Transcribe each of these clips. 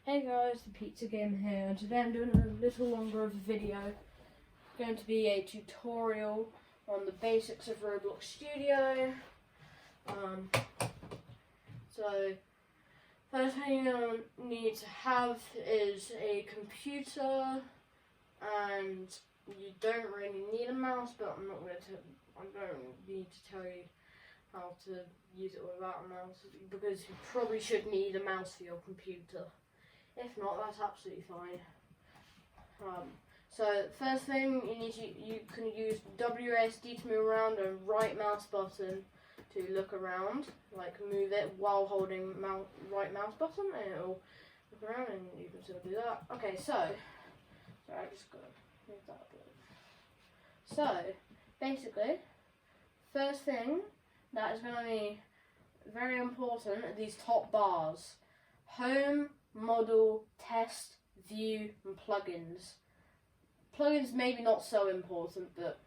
Hey guys, the Pizza Game here, and today I'm doing a little longer of a video. It's going to be a tutorial on the basics of Roblox Studio. So, first thing you need to have is a computer, and you don't really need a mouse, but I don't need to tell you how to use it without a mouse, because you probably should need a mouse for your computer. If not, that's absolutely fine. So first thing you can use WASD to move around and right mouse button to look around, like move it while holding right mouse button, and it'll look around and you can still do that. Okay, so sorry, I just gotta move that a bit. So basically, first thing that is going to be very important are these top bars: home, model, test, view, and plugins. Plugins maybe not so important, but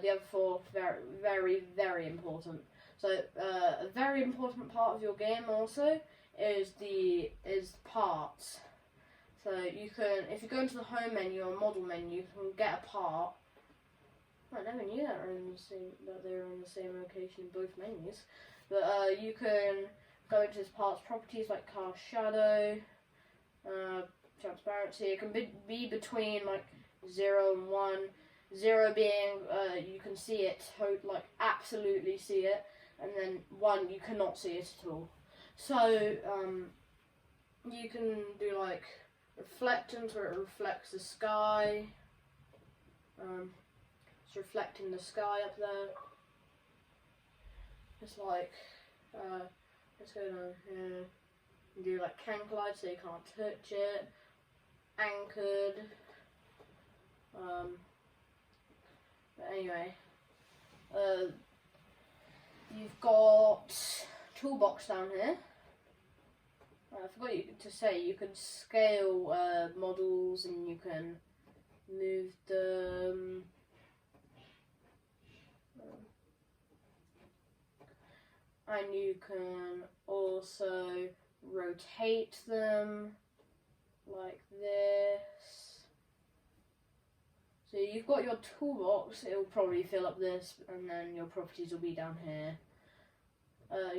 the other four very, very important. So a very important part of your game also is the parts. So you can, if you go into the home menu or model menu, you can get a part. I never knew that they were in the same location in both menus. But you can go into this part's properties like cast shadow, transparency. It can be between like 0 and 1. 0 being you can see it, like absolutely see it, and then 1 you cannot see it at all. So you can do like reflectance, where it reflects the sky. It's reflecting the sky up there. It's like let's go down here and do like cancelled so you can't touch it. Anchored. But anyway, you've got toolbox down here. I forgot to say you can scale models and you can move them. And you can also rotate them like this. So you've got your toolbox, it will probably fill up this, and then your properties will be down here.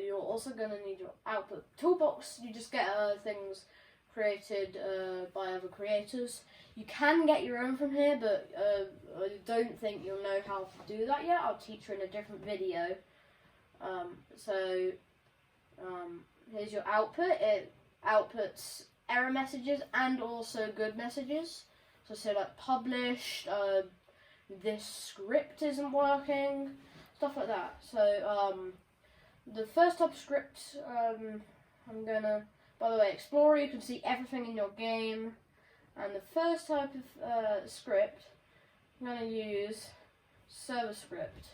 You're also going to need your output. Toolbox, you just get things created by other creators. You can get your own from here, but I don't think you'll know how to do that yet. I'll teach you in a different video. Here's your output. It outputs error messages and also good messages. So say like published, this script isn't working, stuff like that. So the first type of script, I'm gonna, by the way, Explorer, you can see everything in your game. And the first type of script, I'm gonna use server script.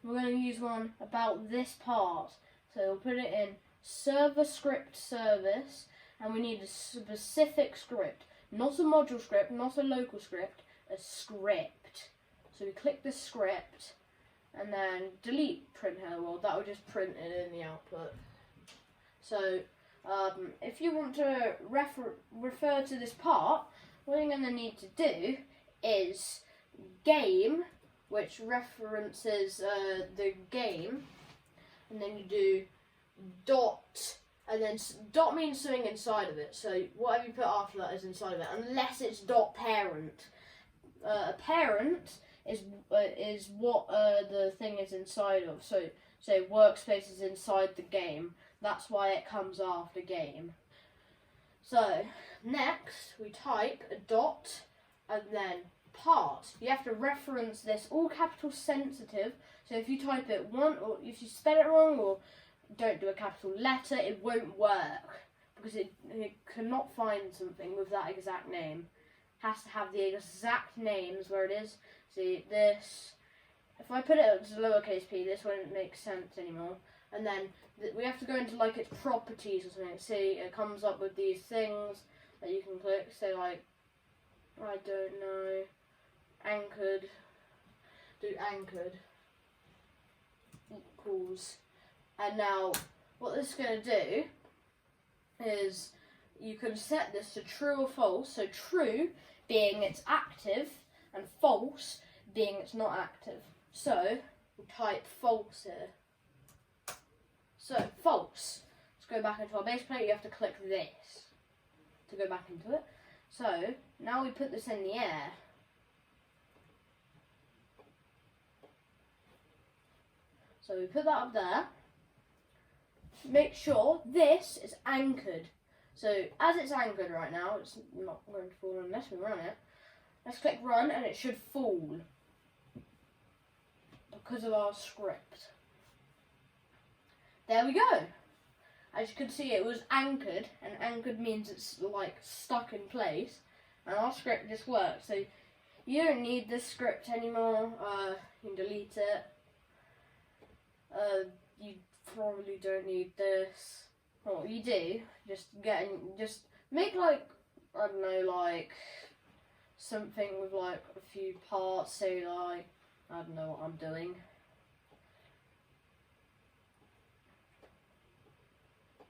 We're going to use one about this part. So we'll put it in server script service, and we need a specific script. Not a module script, not a local script, a script. So we click the script, and then delete print hello world. That will just print it in the output. So if you want to refer to this part, what you're going to need to do is game, which references the game, and then you do dot, and then dot means something inside of it, so whatever you put after that is inside of it, unless it's dot parent. A parent is what the thing is inside of, so workspace is inside the game, that's why it comes after game. So next we type a dot and then part. You have to reference this, all capital sensitive, so if you type it one, or if you spell it wrong or don't do a capital letter, it won't work, because it cannot find something with that exact name. It has to have the exact names where it is. See this, if I put it as lowercase p, this won't make sense anymore, and then we have to go into like its properties or something. See, it comes up with these things that you can click, say like, I don't know, anchored, do anchored equals, and now what this is going to do is you can set this to true or false. So true being it's active and false being it's not active. So we'll type false here. So false. Let's go back into our base plate. You have to click this to go back into it. So now we put this in the air. So we put that up there. Make sure this is anchored. So as it's anchored right now, it's not going to fall unless we run it. Let's click run and it should fall because of our script. There we go. As you can see, it was anchored, and anchored means it's like stuck in place, and our script just works. So you don't need this script anymore. You can delete it. You probably don't need this. Well, you do. Just make like, I don't know, like something with like a few parts. Say like, I don't know what I'm doing.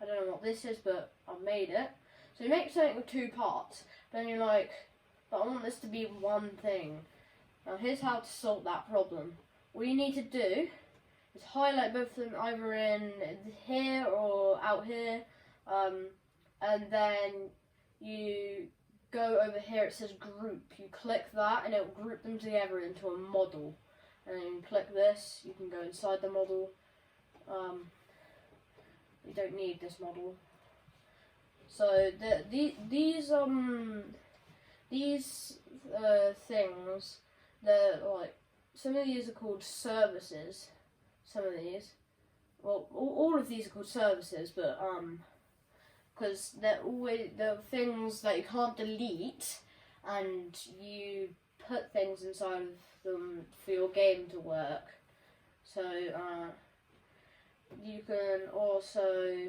I don't know what this is, but I've made it. So you make something with 2 parts. Then you're like, but I want this to be one thing. Now here's how to solve that problem. All you need to do is highlight both of them either in here or out here. And then you go over here, it says group. You click that and it will group them together into a model. And then you click this, you can go inside the model. You don't need this model. So these things, they're like, some of these are called services. Some of these, well, all of these are called services, but because they're things that you can't delete, and you put things inside of them for your game to work. So you can also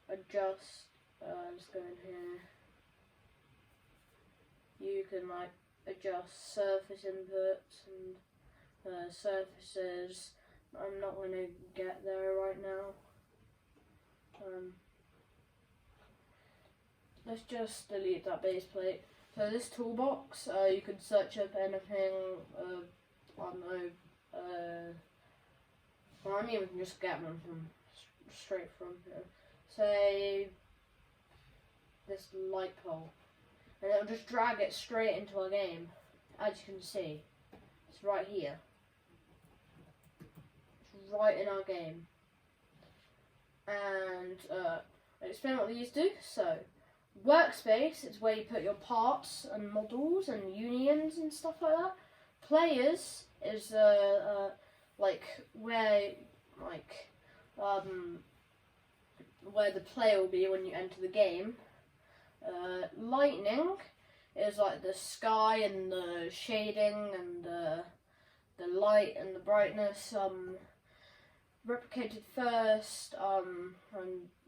adjust. Let's go in here. You can like adjust surface inputs and surfaces. I'm not going to get there right now. Let's just delete that base plate. So this toolbox, you can search up anything. I don't know. Well, I mean, we can just get one from straight from here. Say this light pole, and it'll just drag it straight into our game. As you can see, it's right here. It's right in our game. And I'll explain what these do. So, workspace is where you put your parts and models and unions and stuff like that. Players is like where the player will be when you enter the game. Lightning is like the sky and the shading and the light and the brightness. Replicated first. I'm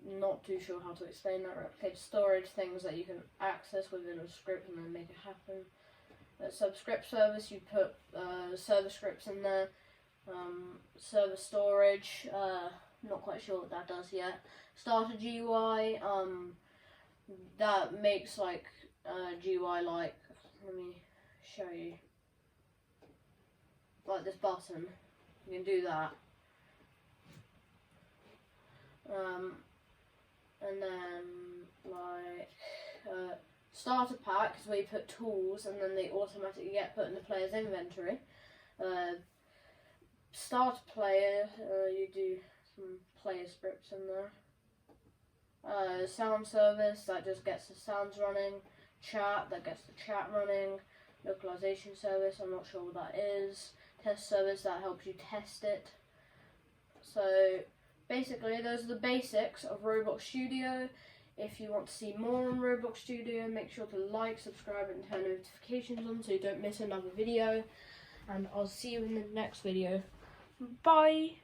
not too sure how to explain that. Replicated storage, things that you can access within a script and then make it happen. Subscript service, you put server scripts in there. Server storage, not quite sure what that does yet. Starter GUI, that makes like GUI like, let me show you, like this button, you can do that. And then like starter pack is where you put tools and then they automatically get put in the player's inventory. Starter player, you do some player scripts in there. Sound service, that just gets the sounds running. Chat, that gets the chat running. Localization service, I'm not sure what that is. Test service, that helps you test it. So basically those are the basics of Roblox Studio. If you want to see more on Roblox Studio, make sure to like, subscribe and turn notifications on so you don't miss another video. And I'll see you in the next video. Bye!